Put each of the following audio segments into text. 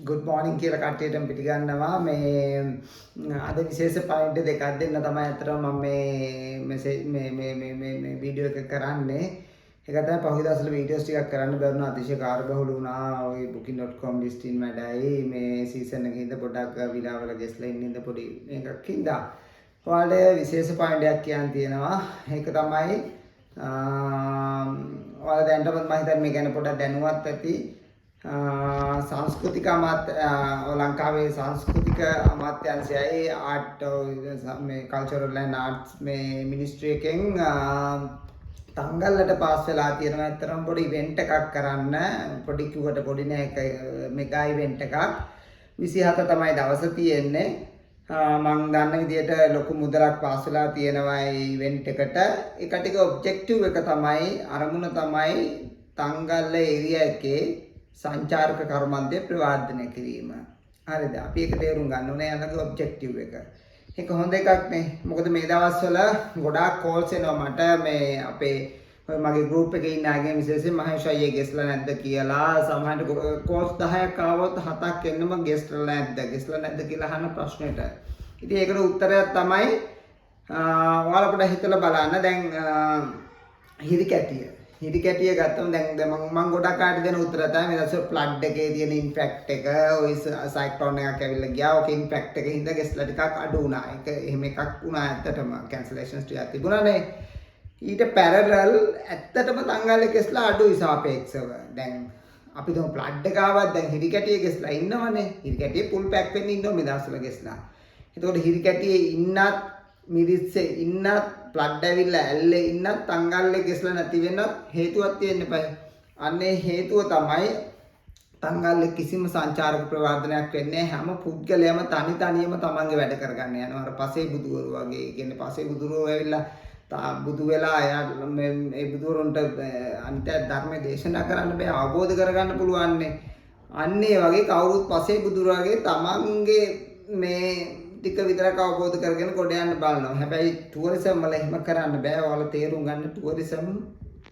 good morning කියලා කට්ටියටම පිටිගන්නවා මේ අද විශේෂ පොයින්ට් දෙකක් දෙන්න තමයි අතට මම මේ මෙසේජ් මේ වීඩියෝ එක කරන්නේ. ඒක තමයි පහුගිය දවස්වල වීඩියෝස් ටිකක් කරන්න බැරුණා අතිශය කාර්යබහුල වුණා. ওই booking.com listing වැඩයි මේ සීසන් එකේ ඉඳ පොඩක් විලාවල ගෙස්ලා ඉන්න පොඩි මේකක් ඉඳා. ඔයාලට විශේෂ පොයින්ට් එකක් කියන්න තියෙනවා. ඒක තමයි ඔයාලා දැනටමත් මම හිතන්නේ මේ ගැන පොඩක් දැනුවත් ඇති. सांस्कृतिक लंकावे सांस्कृतिक अमात्यांशयයි आर्ट में कल्चरल एंड आर्ट्स में मिनिस्ट्री එකෙන් තංගල්ලට පාස් වෙලා තියෙනවා. ඇත්තටම පොඩි ඉවෙන්ට් එකක් කරන්න පොඩි කිව්වට පොඩි නෑ මෙගා ඉවෙන්ට් එකක් 27 තමයි දවස තියෙන්නේ. මම දන්න විදිහට ලොකු මුදලක් පාස් වෙලා තියෙනවා මේ ඉවෙන්ට් එකට. ඒකට ටික ඔබ්ජෙක්ටිව් එක තමයි අරමුණ තමයි තංගල්ල ඒරියා එකේ සංචාරක කර්මන්තය ප්‍රවර්ධනය කිරීම. හරිද? අපි ඒක තේරුම් ගන්න ඕනේ යනගේ ඔබ්ජෙක්ටිව් එක. ඒක හොඳ එකක් නේ. මොකද මේ දවස්වල ගොඩාක් කෝල්ස් එනවා මට මේ අපේ ඔය මගේ ගෲප් එකේ ඉන්න අයගෙන් විශේෂයෙන් මහේෂ් අයියේ ගෙස්ලා නැද්ද කියලා. සමහරවිට කෝල්ස් 10ක් ආවොත් 7ක් එන්නම ගෙස්ලා නැද්ද කියලා අහන ප්‍රශ්නෙට. ඉතින් ඒකට උත්තරයක් තමයි ඔයාලා පොඩ්ඩක් හිතලා බලන්න. දැන් හිරි කැටිය ගත්තම දැන් මම ගොඩක් ආට දෙන උත්තර තමයි මේ දැන් ෆ්ලඩ් එකේ තියෙන ඉම්පැක්ට් එක ඔය සයික්ලෝන් එකක් ඇවිල්ලා ගියා. ඔක ඉම්පැක්ට් එකේ හින්දා ගෙස්ලා ටිකක් අඩු වුණා. ඒක එහෙම එකක් වුණා ඇත්තටම කැන්සලේෂන්ස් ටිකක් තිබුණානේ. ඊට පැරලල් ඇත්තටම තංගල්ලේ ගෙස්ලා අඩුයි සාපේක්ෂව. දැන් අපි දුම් ෆ්ලඩ් එක ආවත් දැන් හිරි කැටියේ ගෙස්ලා ඉන්නවනේ. හිරි කැටියේ පුල් පැක් වෙන්න ඉන්නවා මේ දවස්වල ගෙස්ලා. එතකොට හිරි කැටියේ ඉන්නත් මිරිස්සේ ඉන්නත් ෆ්ලඩ් ඇවිල්ලා ඇල්ලේ ඉන්නත් තංගල්ලේ ගෙස්ලා නැති වෙන්නත් හේතුවක් තියෙන්න බෑ. අන්නේ හේතුව තමයි තංගල්ලේ කිසිම සංචාරක ප්‍රවර්ධනයක් වෙන්නේ හැම පුද්ගලයාම තනියම තමන්ගේ වැඩ කරගන්න යනවා. අර පසේ බුදුවරු වගේ. ඒ කියන්නේ පසේ බුදුරෝ ඇවිල්ලා බුදු වෙලා මේ බුදුරොන්ට අන්ත ධර්මයේ දේශනා කරන්න බෑ, අවබෝධ කරගන්න පුළුවන්නේ. අන්නේ වගේ කවුරුත් පසේ බුදුර වගේ තමන්ගේ මේ ටික විතරක් අවබෝධ කරගෙන කොට යන්න බලනවා. හැබැයි ටුවරිසම් වල එහෙම කරන්න බෑ. ඔයාලා තේරුම් ගන්න ටුවරිසම්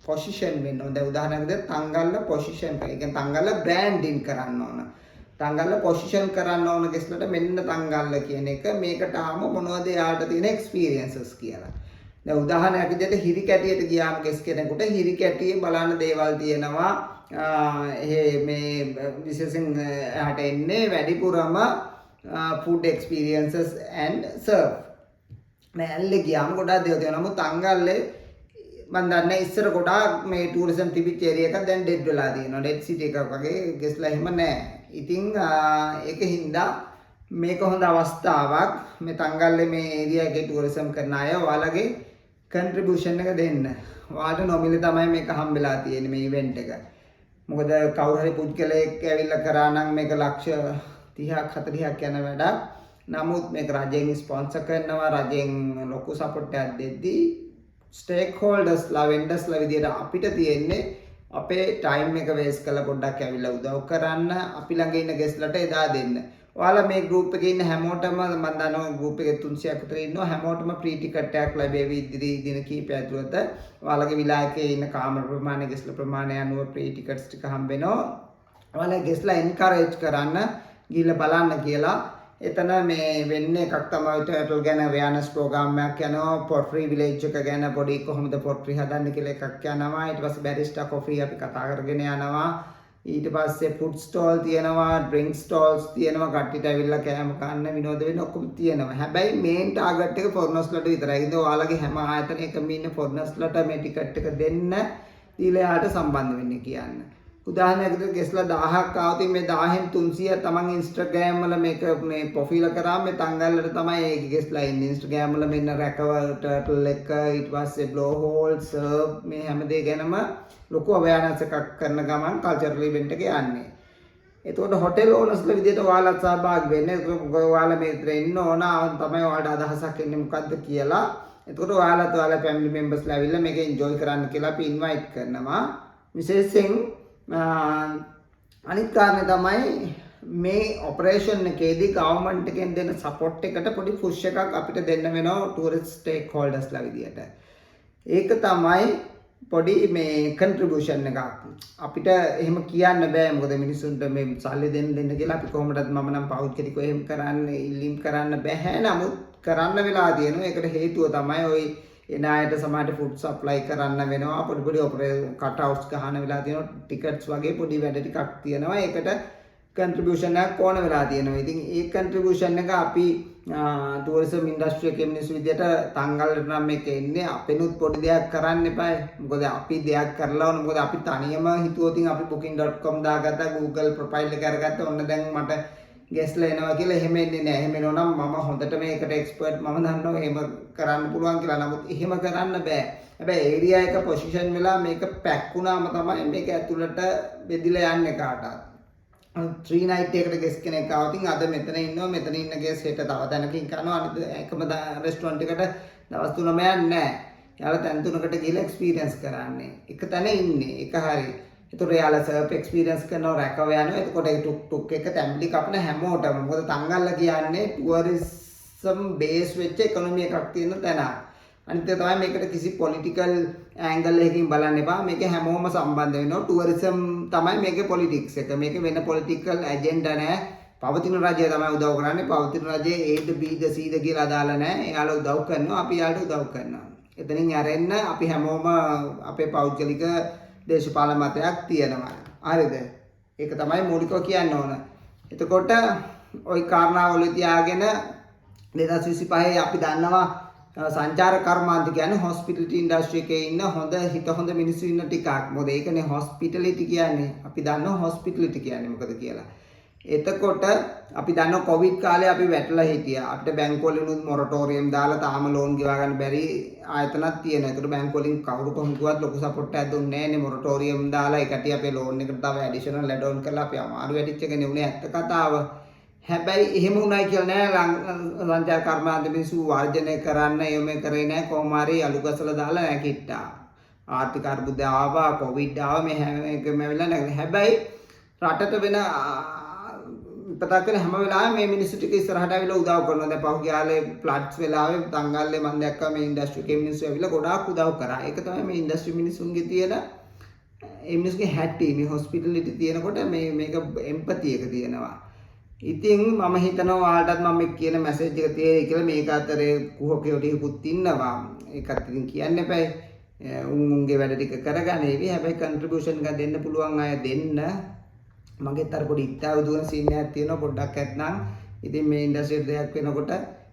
පොසිෂන් වෙන්න ඕන. දැන් උදාහරණයකට තංගල්ල පොසිෂන් කරන. ඒ කියන්නේ තංගල්ල බ්‍රෑන්ඩින් කරන්න ඕන. තංගල්ල පොසිෂන් කරන්න ඕන ගෙස්ලට මෙන්න තංගල්ල කියන එක. මේකට ආම මොනවද යාට තියෙන එක්ස්පීරියන්සස් කියලා. දැන් උදාහරණයක් විදිහට හිරි කැටියට ගියාම ගෙස් කෙනෙකුට හිරි කැටියේ බලන්න දේවල් තියෙනවා. මේ විශේෂයෙන් එහාට එන්නේ වැඩිපුරම food experiences and serve. මේ ඇල්ලේ ගියාම ගොඩාක් දේවල් තියෙනවා. නමුත් තංගල්ලේ මම දන්නේ ඉස්සර ගොඩාක් මේ ටූරිසම් තිබිච්ච ඒරියා එකක් දැන් ඩෙඩ් වෙලා තියෙනවා. ඩෙඩ් සිටි එකක් වගේ ගෙස්ලා එහෙම නැහැ. ඉතින් ඒකින්ද මේක හොඳ අවස්ථාවක්. මේ තංගල්ලේ මේ ඒරියා එකේ ටූරිසම් කරන අය ඔයාලගේ කන්ට්‍රිබියුෂන් එක දෙන්න. ඔයාලට නොමිලේ තමයි මේක හම්බෙලා තියෙන්නේ මේ ඉවෙන්ට් එක. මොකද කවුරු හරි පුද්ගලයෙක් ඇවිල්ලා කරා නම් මේක ලක්ෂ 30ක් 40ක් යන වැඩක්. නමුත් මේක රජයෙන් ස්පොන්සර් කරනවා. රජයෙන් ලොකු සපෝට් එකක් දෙද්දී ස්ටේක් හෝල්ඩර්ස්ලා වෙන්ඩර්ස්ලා විදියට අපිට තියෙන්නේ අපේ ටයිම් එක වේස්ට් කරලා පොඩ්ඩක් ඇවිල්ලා උදව් කරන්න. අපි ළඟ ඉන්න ගෙස්ලට එදා දෙන්න. ඔයාලා මේ ගෲප් එකේ ඉන්න හැමෝටම මම දන්නවා ගෲප් එකේ 300ක් විතර ඉන්නවා. හැමෝටම ෆ්‍රී ටිකට් එකක් ලැබෙවි ඉදිරි දින කිහිපය ඇතුළත. ඔයාලගේ විලායකයේ ඉන්න කාමර ප්‍රමාණය ගෙස්ලා ප්‍රමාණය අනුව ෆ්‍රී ටිකට්ස් ටික හම්බ වෙනවා. ඔයාලා ගෙස්ලා එන්කරේජ් කරන්න ගිහිල්ලා බලන්න කියලා. එතන මේ වෙන්නේ එකක් තමයි ටර්ටල් ගැන අවයර්නස් ප්‍රෝග්‍රෑම් එකක් යනවා. පොට්‍රි විලේජ් එක ගැන පොඩි කොහොමද පොට්‍රි හදන්නේ කියලා එකක් යනවා. ඊට පස්සේ බැරිස්ටා කොෆි අපි කතා කරගෙන යනවා. ඊට පස්සේ ෆුඩ් ස්ටෝල් තියෙනවා, ඩ්‍රින්ක් ස්ටෝල්ස් තියෙනවා. කට්ටියට ඇවිල්ලා කෑම කන්න විනෝද වෙන්න ඔක්කොම තියෙනවා. හැබැයි මේන් ටාගට් එක ෆොරිනර්ස්ලට විතරයි. ඉතින් ඔයාලගේ හැම ආයතනයකම ඉන්න ෆොරිනර්ස්ලට මේ ටිකට් එක දෙන්න දීලා යාට සම්බන්ධ වෙන්න කියන්න. උදාහරණයකට ගෙස්ලා 1000ක් ආවොත් මේ 1000න් 300 තමන් ඉන්ස්ටාග්‍රෑම් වල මේක මේ ප්‍රොෆයිල් කරාම මේ තංගල්ලට තමයි ඒක ගෙස්ලා ඉන්නේ. ඉන්ස්ටාග්‍රෑම් වල මෙන්න රැකව ටර්ටල් එක ඊට පස්සේ බ්ලෝ හෝල් සර්ව් මේ හැමදේ ගැනම ලොකු අවයර්නස් එකක් කරන ගමන් කල්චරල් ඉවෙන්ට් එක යන්නේ. එතකොට හොටෙල් ඕනර්ස්ලා විදිහට ඔයාලත් සහභාගී වෙන්න. ඔයාලා මේතර ඉන්න ඕන තමයි ඔයාලට අදහසක් එන්නේ මොකද්ද කියලා. එතකොට ඔයාලත් ඔයාලා ෆැමිලි මෙම්බර්ස්ලා ඇවිල්ලා මේක එන්ජොයි කරන්න කියලා අපි ඉන්වයිට් කරනවා. විශේෂයෙන් අනිත් කාරණේ තමයි මේ ඔපරේෂන් එකේදී ගවර්න්මන්ට් එකෙන් දෙන සපෝට් එකට පොඩි පුෂ් එකක් අපිට දෙන්න වෙනවා ටූරිස්ට් ස්ටේක් හෝල්ඩර්ස්ලා විදියට. ඒක තමයි පොඩි මේ කන්ට්‍රිබියුෂන් එකක් අපිට එහෙම කියන්න බෑ මොකද මිනිස්සුන්ට මේ සල්ලි දෙන්න කියලා අපි කොහොමදත් මම නම් පෞද්ගලිකව එහෙම කරන්න ඉල්ලීම් කරන්න බෑ නමුත් කරන්න වෙලා තියෙනවා ඒකට හේතුව තමයි ওই එන අයට සමහරට ෆුඩ් සප්ලයි කරන්න වෙනවා පොඩි පොඩි කට් අවුට්ස් ගන්න වෙලා තියෙනවා ටිකට්ස් වගේ පොඩි වැඩ ටිකක් තියෙනවා ඒකට කන්ට්‍රිබියුෂන් එකක් ඕන වෙලා තියෙනවා ඉතින් ඒ කන්ට්‍රිබියුෂන් එක අපි ටූරිසම් ඉන්ඩස්ට්‍රි එකේ මිනිස්සු විදියට තංගල්ලට නම් මේක එන්නේ අපෙනුත් පොඩි දෙයක් කරන්න එපායි මොකද අපි දෙයක් කරලා ඕන මොකද අපි තනියම හිතුවොත් අපි booking.com දාගත්තා Google ප්‍රොෆයිල් එක අරගත්තා ඔන්න දැන් මට ගෙස්ලා එනවා කියලා එහෙම එන්නේ නැහැ එහෙම එනවනම් මම හොඳට මේකට එක්ස්පර්ට් මම දන්නවා එහෙම කරන්න පුළුවන් කියලා නමුත් එහෙම කරන්න බෑ හැබැයි ඒරියා එක පොසිෂන් වෙලා මේක පැක් වුණාම තමයි මේක ඇතුළට බෙදිලා යන්නේ කාටවත් 3 night එකකට ගෙස් කෙනෙක් ආවොත් අද මෙතන ඉන්නවා මෙතන ඉන්න ගෙස් හෙට තව තැනකින් කරනවා අනිත් එකම රෙස්ටොරන්ට් එකට දවස් 3ම යන්නේ නැහැ. යාළුවා තැන් තුනකට ගිහලා එක්ස්පීරියන්ස් කරන්නේ. එක තැන ඉන්නේ. ඒක හරි. ඒතකොට යාළුවා සර්ප් එක්ස්පීරියන්ස් කරනවා රැකව යනවා. එතකොට ඒ ටුක් එක තැම්ලි කපන හැමෝටම මොකද තංගල්ල කියන්නේ ටුවරිසම් බේස් වෙච්ච ඉකොනොමි එකක් තියෙන තැනක්. අනිත් එක තමයි මේකට කිසි පොලිටිකල් ඇන්ගල් එකකින් බලන්න එපා. මේක හැමෝම සම්බන්ධ වෙනවා. ටුවරිසම් තමයි මේකේ පොලිටික්ස් එක. මේක වෙන පොලිටිකල් ඇජෙන්ඩා නැහැ. පවතින රජය තමයි උදව් කරන්නේ. පවතින රජයේ A the B the C ද කියලා අදාළ නැහැ. එයාලා උදව් කරනවා. අපි යාළුවට උදව් කරනවා. එතනින් ඇරෙන්න අපි හැමෝම අපේ පෞද්ගලික දේශපාලන මතයක් තියෙනවා. හරිද? ඒක තමයි මූලිකව කියන්න ඕන. එතකොට ওই කාරණාවල තියාගෙන 2025 අපි දන්නවා සංචාර කර්මාන්ත කියන්නේ හොස්පිටලිටි ඉන්ඩස්ට්‍රි එකේ ඉන්න හොඳ මිනිස්සු ඉන්න ටිකක්. මොකද ඒකනේ හොස්පිටලිටි කියන්නේ. අපි දන්නවා හොස්පිටලිටි කියන්නේ මොකද කියලා. එතකොට අපි දන්නවා කොවිඩ් කාලේ අපි වැටලා හිටියා. අපිට බැංකු වලිනුත් මොරටෝරියම් දාලා තාම ලෝන් ගෙවා ගන්න බැරි ආයතනක් තියෙනවා. ඒකට බැංකු වලින් කවුරු කොහොම කිව්වත් ලොකු සපෝට් එකක් දුන්නේ නැහැ නේ මොරටෝරියම් දාලා. ඒකට අපේ ලෝන් එකට තව ඇඩිෂනල් ඇඩ් ඔන් කරලා අපි අමාරු වැඩිච්ච එකනේ උනේ ඇත්ත කතාව. හැබැයි එහෙම උනායි කියලා නෑ සංචාර කර්මාන්ත මිනිස්සු වර්ජනය කරන්න එමෙ කරේ නෑ කොහොම හරි අලු ගසලා දාලා නැකිට්ටා ආර්ථික අර්බුදය ආවා කොවිඩ් ආවා මේ හැම එකම ඇවිල්ලා නැගලා හැබැයි රටට වෙන විපතක් වෙන හැම වෙලාවෙම මේ මිනිස්සු ටික ඉස්සරහට ඇවිල්ලා උදව් කරනවා දැන් පහුගිය කාලේ ෆ්ලඩ්ස් වෙලාවේ තංගල්ලේ මම දැක්කා මේ ඉන්ඩස්ට්‍රි එකේ මිනිස්සු ඇවිල්ලා ගොඩාක් උදව් කරා ඒක තමයි මේ ඉන්ඩස්ට්‍රි මිනිස්සුන්ගේ තියෙන ඒ මිනිස්සුගේ හැටි මේ හොස්පිටලිටි තියෙනකොට මේක එම්පති එක තියෙනවා ඉතින් මම හිතනවා ඔයාලටත් මම කියන මැසේජ් එක තේරෙයි කියලා මේක අතරේ කුහකයෝ ටිකකුත් ඉන්නවා ඒකත් ඉතින් කියන්න එපා උන්ගේ වැඩ ටික කරගන්නේවි හැබැයි කන්ට්‍රිබියුෂන් එක දෙන්න පුළුවන් අය දෙන්න මගෙත් අර පොඩි ඉත්තාව දුවන සීන් එකක් තියෙනවා පොඩ්ඩක් ඇත්නම් ඉතින් මේ ඉන්ඩස්ට්‍රි දෙයක් වෙනකොට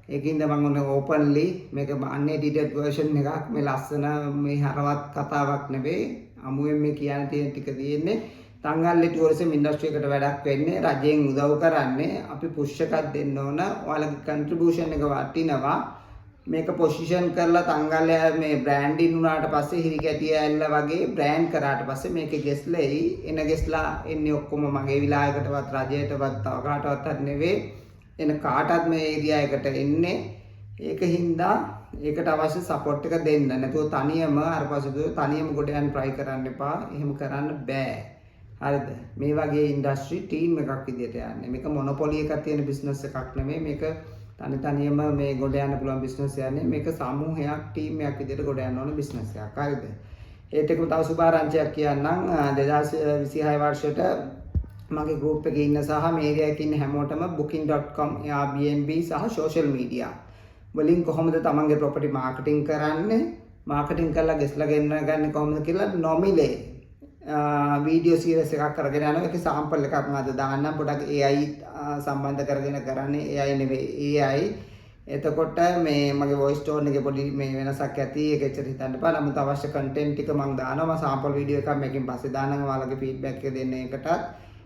ඒකින්ද මම ඔන්න ඕපන්ලි මේක අන්එඩිටඩ් වර්ෂන් එකක් මේ ලස්සන මේ හරවත් කතාවක් නෙවෙයි අමුයෙන් මේ කියන්න තියෙන ටික තියෙන්නේ තංගල්ලේ ටුවරිසම් ඉන්ඩස්ට්‍රි එකට වැඩක් වෙන්නේ රජයෙන් උදව් කරන්නේ අපි පුෂ් එකක් දෙන්න ඕන ඔයාලගේ කන්ට්‍රිබියුෂන් එක වටිනවා මේක පොසිෂන් කරලා තංගල්ලේ මේ බ්‍රෑන්ඩින් උනාට පස්සේ හිරිකැටිය ඇල්ල වගේ බ්‍රෑන්ඩ් කරාට පස්සේ මේකේ ගෙස්ලෙයි එන ගෙස්ලා එන්නේ ඔක්කොම මගේ විලායකටවත් රජයටවත් තව කාටවත් හරි නෙවෙයි එන කාටවත් මේ ඒරියා එකට එන්නේ ඒකින්ද ඒකට අවශ්‍ය සපෝට් එක දෙන්න නැතුව තනියම අර පස්සේ තනියම ගොඩ යන්න try කරන්න එපා එහෙම කරන්න බෑ හරිද මේ වගේ ඉන්ඩස්ට්‍රි ටීම් එකක් විදියට යන්නේ මේක මොනොපොලි එකක් තියෙන බිස්නස් එකක් නෙමෙයි මේක තනියම මේ ගොඩ යන්න පුළුවන් බිස්නස් යන්නේ මේක සමූහයක් ටීම් එකක් විදියට ගොඩ යන්න ඕන බිස්නස් එකක් හරිද ඒත් එක්කම තව සුභාරංචියක් කියන්නම් 2026 වර්ෂයට මගේ ගෲප් එකේ ඉන්න සහ මේ ඒරියා එකේ ඉන්න හැමෝටම booking.com Airbnb සහ social media වලින් කොහොමද තමන්ගේ property marketing කරන්නේ marketing කරලා ගෙස්ලා ගන්න කොහොමද කියලා නොමිලේ වීඩියෝ සීරීස් එකක් කරගෙන යනවා ඒකේ සාම්පල් එකක් මම අද දාන්නම් පොඩක් AI සම්බන්ධ කරගෙන කරන්නේ AI නෙවෙයි AI එතකොට මේ මගේ voice tone එකේ පොඩි මේ වෙනසක් ඇති ඒක එච්චර හිතන්න එපා නමුත් අවශ්‍ය content ටික මම දානවා මම සාම්පල් වීඩියෝ එකක් මේකෙන් පස්සේ දාන්නම් ඔයාලගේ feedback එක දෙන්න ඒකටත්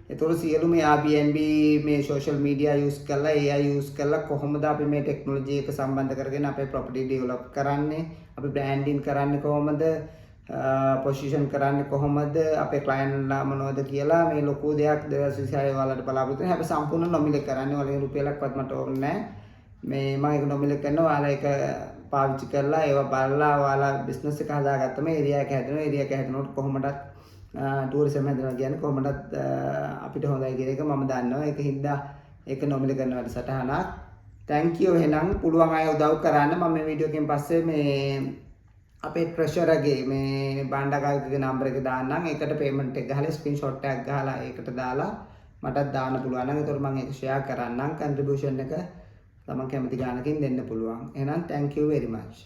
එතකොට සියලුම Airbnb මේ social media use කරලා AI use කරලා කොහොමද අපි මේ technology එක සම්බන්ධ කරගෙන අපේ property develop කරන්නේ අපි branding කරන්නේ කොහොමද පොසිෂන් කරන්නේ කොහොමද අපේ ක්ලයන්ට්ලා මොනවද කියලා මේ ලොකු දෙයක් 2026 වලට බලාපොරොත්තු වෙනවා. හැබැයි සම්පූර්ණ නොමිලේ කරන්නේ වලින් රුපියලක්වත් මට ඕනේ නැහැ. මේ මම ඒක නොමිලේ කරනවා. ඔයාලා ඒක පාවිච්චි කරලා ඒවා බලලා ඔයාලා බිස්නස් එක හදාගත්තම ඒරියා එක හැදෙනවා. ඒරියා එක හැදෙනකොට කොහොමදත් ටූරිසම් හැදෙනවා කියන්නේ කොහොමදත් අපිට හොඳයි කියන එක මම දන්නවා. ඒක හින්දා ඒක නොමිලේ කරන වැඩසටහනක්. thank you එහෙනම් පුළුවන් අය උදව් කරන්න. මම මේ වීඩියෝ එකෙන් පස්සේ මේ අපේ ට්‍රෙෂරර්ගේ මේ බණ්ඩාගාරිකගේ නම්බර එක දාන්නම්. ඒකට පේමන්ට් එක ගහලා ස්ක්‍රීන්ෂොට් එකක් ගහලා ඒකට දාලා මටත් දාන්න පුළුවන් නම් ඒතකොට මම ඒක ෂෙයා කරන්නම්. කන්ට්‍රිබියුෂන් එක තමන් කැමති ගානකින් දෙන්න පුළුවන්. එහෙනම් thank you very much.